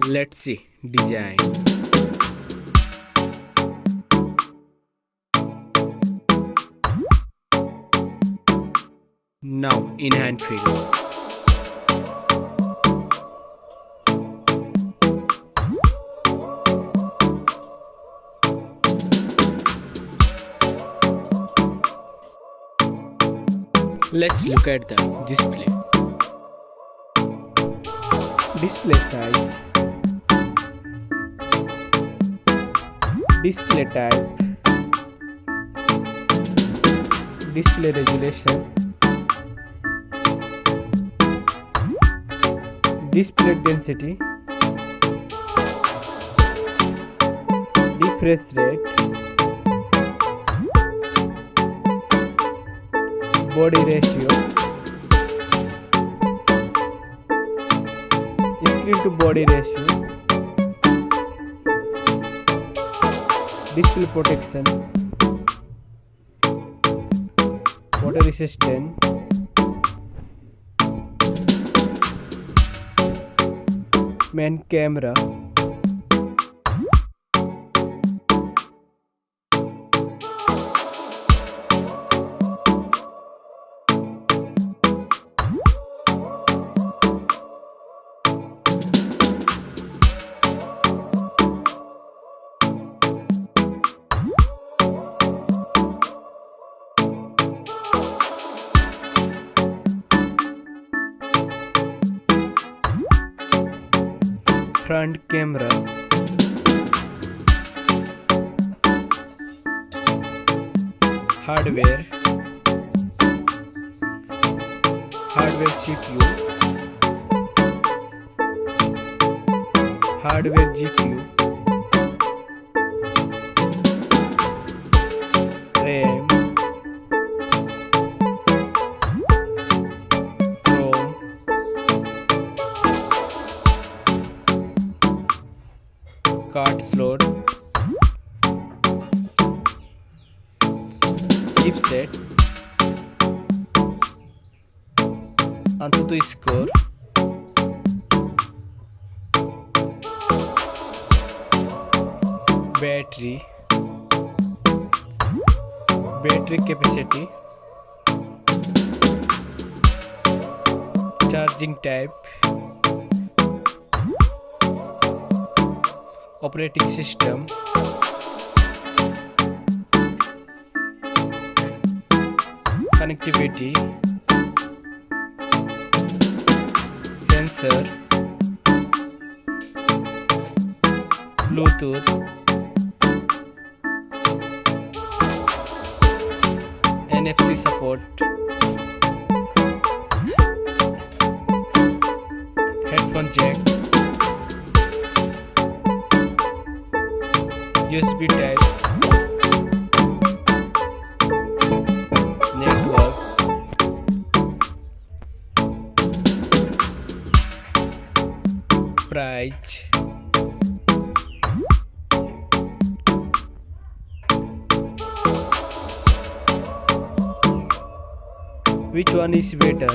Let's see design. Now in hand figure. Let's look at the display. Display size, display type, display resolution, display density, refresh rate, body ratio, screen to body ratio, display protection, water resistant, main camera, front camera, hardware CPU, hardware GPU, RAM, ROM, card slot, chipset, AnTuTu score, battery capacity, charging type, operating system, connectivity, sensor, Bluetooth, NFC support, headphone jack, USB type, network, price, which one is better?